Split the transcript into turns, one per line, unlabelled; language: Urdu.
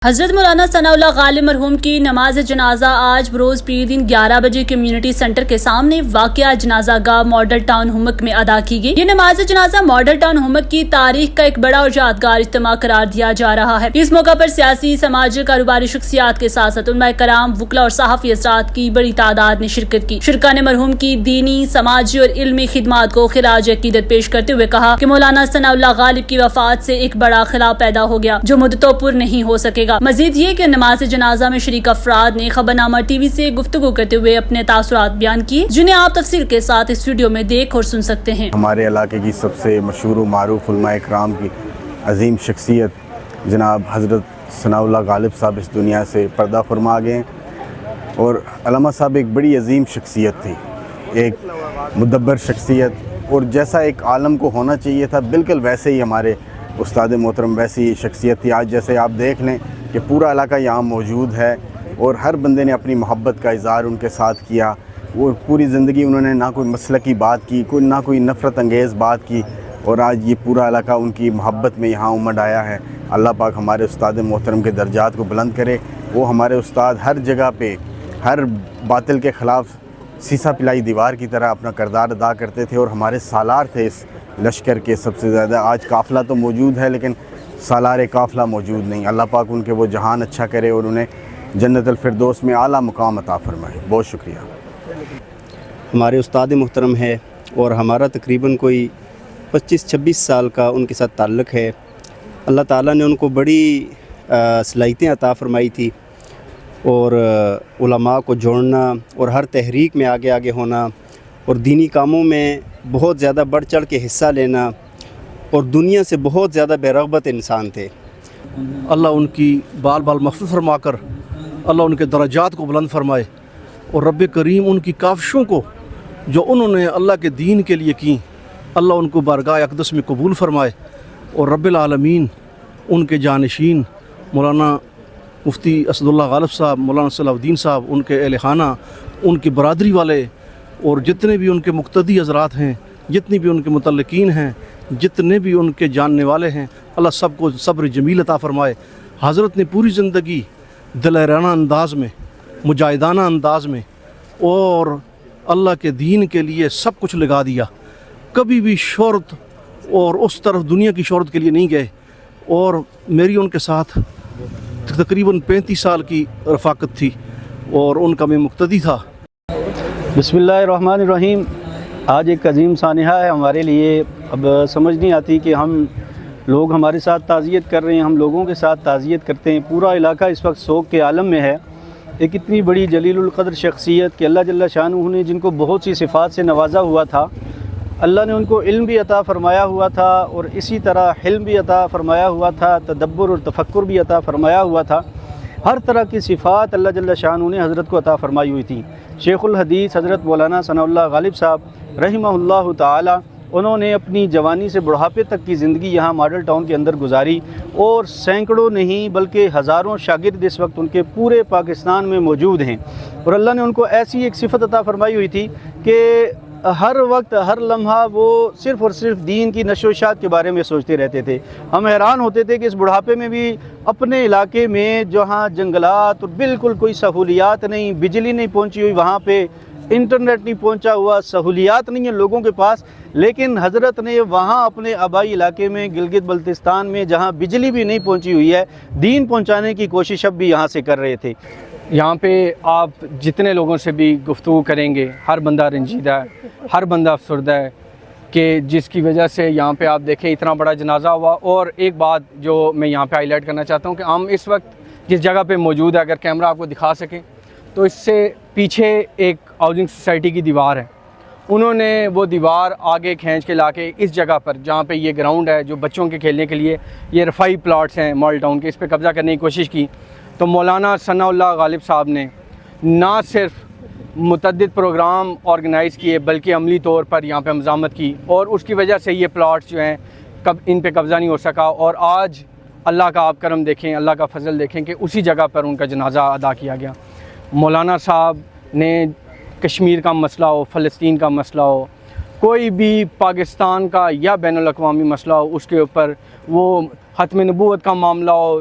حضرت مولانا ثناء اللہ غالب مرحوم کی نماز جنازہ آج بروز پیر دن 11 بجے کمیونٹی سینٹر کے سامنے واقع جنازہ گاہ ماڈل ٹاؤن ہمک میں ادا کی گئی۔ یہ نماز جنازہ ماڈل ٹاؤن ہمک کی تاریخ کا ایک بڑا اور یادگار اجتماع قرار دیا جا رہا ہے۔ اس موقع پر سیاسی، سماجی، کاروباری شخصیات کے ساتھ ساتھ علماء کرام، وکلاء اور صحافی حضرات کی بڑی تعداد نے شرکت کی۔ شرکا نے مرحوم کی دینی، سماجی اور علمی خدمات کو خراج عقیدت پیش کرتے ہوئے کہا کہ مولانا ثناء اللہ غالب کی وفات سے ایک بڑا خلا پیدا ہو گیا جو مدتوں پر نہیں ہو سکے گا۔ مزید یہ کہ نماز جنازہ میں شریک افراد نے خبرنامہ ٹی وی سے گفتگو کرتے ہوئے اپنے تاثرات بیان کیے، جنہیں آپ تفصیل کے ساتھ اس ویڈیو میں دیکھ اور سن سکتے ہیں۔
ہمارے علاقے کی سب سے مشہور و معروف علماء کرام کی عظیم شخصیت جناب حضرت ثناء اللہ غالب صاحب اس دنیا سے پردہ فرما گئے ہیں، اور علامہ صاحب ایک بڑی عظیم شخصیت تھی، ایک مدبر شخصیت، اور جیسا ایک عالم کو ہونا چاہیے تھا بالکل ویسے ہی ہمارے استاد محترم ویسی شخصیت تھی۔ آج جیسے آپ دیکھ لیں کہ پورا علاقہ یہاں موجود ہے اور ہر بندے نے اپنی محبت کا اظہار ان کے ساتھ کیا۔ وہ پوری زندگی انہوں نے نہ کوئی مسلکی بات کی، نہ کوئی نفرت انگیز بات کی، اور آج یہ پورا علاقہ ان کی محبت میں یہاں امڈ آیا ہے۔ اللہ پاک ہمارے استاد محترم کے درجات کو بلند کرے۔ وہ ہمارے استاد ہر جگہ پہ ہر باطل کے خلاف سیسا پلائی دیوار کی طرح اپنا کردار ادا کرتے تھے، اور ہمارے سالار تھے اس لشکر کے سب سے زیادہ۔ آج قافلہ تو موجود ہے لیکن سالار قافلہ موجود نہیں۔ اللہ پاک ان کے وہ جہان اچھا کرے اور انہیں جنت الفردوس میں اعلیٰ مقام عطا فرمائے۔ بہت شکریہ۔
ہمارے استاد محترم ہے اور ہمارا تقریباً کوئی 25-26 سال کا ان کے ساتھ تعلق ہے۔ اللہ تعالیٰ نے ان کو بڑی صلاحیتیں عطا فرمائی تھی، اور علماء کو جوڑنا اور ہر تحریک میں آگے آگے ہونا اور دینی کاموں میں بہت زیادہ بڑھ چڑھ کے حصہ لینا، اور دنیا سے بہت زیادہ بے رغبت انسان تھے۔
اللہ ان کی بال بال مغفرت فرما کر اللہ ان کے درجات کو بلند فرمائے، اور رب کریم ان کی کاوشوں کو جو انہوں نے اللہ کے دین کے لیے کی، اللہ ان کو بارگاہ اقدس میں قبول فرمائے، اور رب العالمین ان کے جانشین مولانا مفتی اسد اللہ غالب صاحب، مولانا صلاح الدین صاحب، ان کے اہل خانہ، ان کی برادری والے، اور جتنے بھی ان کے مقتدی حضرات ہیں، جتنی بھی ان کے متعلقین ہیں، جتنے بھی ان کے جاننے والے ہیں، اللہ سب کو صبر جمیل عطا فرمائے۔ حضرت نے پوری زندگی دلیرانہ انداز میں، مجاہدانہ انداز میں اور اللہ کے دین کے لیے سب کچھ لگا دیا۔ کبھی بھی شہرت اور اس طرف دنیا کی شہرت کے لیے نہیں گئے، اور میری ان کے ساتھ تقریباً 35 سال کی رفاقت تھی، اور ان کا میں مقتدی تھا۔
بسم اللہ الرحمن الرحیم۔ آج ایک عظیم سانحہ ہے ہمارے لیے۔ اب سمجھ نہیں آتی کہ ہم لوگ ہمارے ساتھ تعزیت کر رہے ہیں، ہم لوگوں کے ساتھ تعزیت کرتے ہیں۔ پورا علاقہ اس وقت سوگ کے عالم میں ہے۔ ایک اتنی بڑی جلیل القدر شخصیت کہ اللہ جل شانہ نے جن کو بہت سی صفات سے نوازا ہوا تھا، اللہ نے ان کو علم بھی عطا فرمایا ہوا تھا، اور اسی طرح حلم بھی عطا فرمایا ہوا تھا، تدبر اور تفکر بھی عطا فرمایا ہوا تھا۔ ہر طرح کی صفات اللہ جل شانہ نے حضرت کو عطا فرمائی ہوئی تھی۔ شیخ الحدیث حضرت مولانا ثناء اللہ غالب صاحب رحمہ اللہ تعالی، انہوں نے اپنی جوانی سے بڑھاپے تک کی زندگی یہاں ماڈل ٹاؤن کے اندر گزاری، اور سینکڑوں نہیں بلکہ ہزاروں شاگرد اس وقت ان کے پورے پاکستان میں موجود ہیں۔ اور اللہ نے ان کو ایسی ایک صفت عطا فرمائی ہوئی تھی کہ ہر وقت ہر لمحہ وہ صرف اور صرف دین کی نشر و اشاعت کے بارے میں سوچتے رہتے تھے۔ ہم حیران ہوتے تھے کہ اس بڑھاپے میں بھی اپنے علاقے میں جہاں جنگلات اور بالکل کوئی سہولیات نہیں، بجلی نہیں پہنچی ہوئی، وہاں پہ انٹرنیٹ نہیں پہنچا ہوا، سہولیات نہیں ہیں لوگوں کے پاس، لیکن حضرت نے وہاں اپنے آبائی علاقے میں گلگت بلتستان میں جہاں بجلی بھی نہیں پہنچی ہوئی ہے، دین پہنچانے کی کوشش اب بھی یہاں سے کر رہے تھے۔
یہاں پہ آپ جتنے لوگوں سے بھی گفتگو کریں گے، ہر بندہ رنجیدہ ہے، ہر بندہ افسردہ ہے، کہ جس کی وجہ سے یہاں پہ آپ دیکھیں اتنا بڑا جنازہ ہوا۔ اور ایک بات جو میں یہاں پہ ہائی لائٹ کرنا چاہتا ہوں کہ ہم اس وقت جس جگہ پہ موجود ہے، اگر کیمرہ آپ کو دکھا سکیں تو اس سے پیچھے ایک ہاؤسنگ سوسائٹی کی دیوار ہے۔ انہوں نے وہ دیوار آگے کھینچ کے لا کے اس جگہ پر جہاں پہ یہ گراؤنڈ ہے جو بچوں کے کھیلنے کے لیے یہ رفائی پلاٹس ہیں ماڈل ٹاؤن کے، اس پہ قبضہ کرنے کی کوشش کی۔ تو مولانا ثناء اللہ غالب صاحب نے نہ صرف متعدد پروگرام آرگنائز کیے بلکہ عملی طور پر یہاں پہ مزاحمت کی، اور اس کی وجہ سے یہ پلاٹس جو ہیں ان پہ قبضہ نہیں ہو سکا، اور آج اللہ کا آپ کرم دیکھیں، اللہ کا فضل دیکھیں کہ اسی جگہ پر ان کا جنازہ ادا کیا گیا۔ مولانا صاحب نے کشمیر کا مسئلہ ہو، فلسطین کا مسئلہ ہو، کوئی بھی پاکستان کا یا بین الاقوامی مسئلہ ہو، اس کے اوپر وہ ختم نبوت کا معاملہ ہو،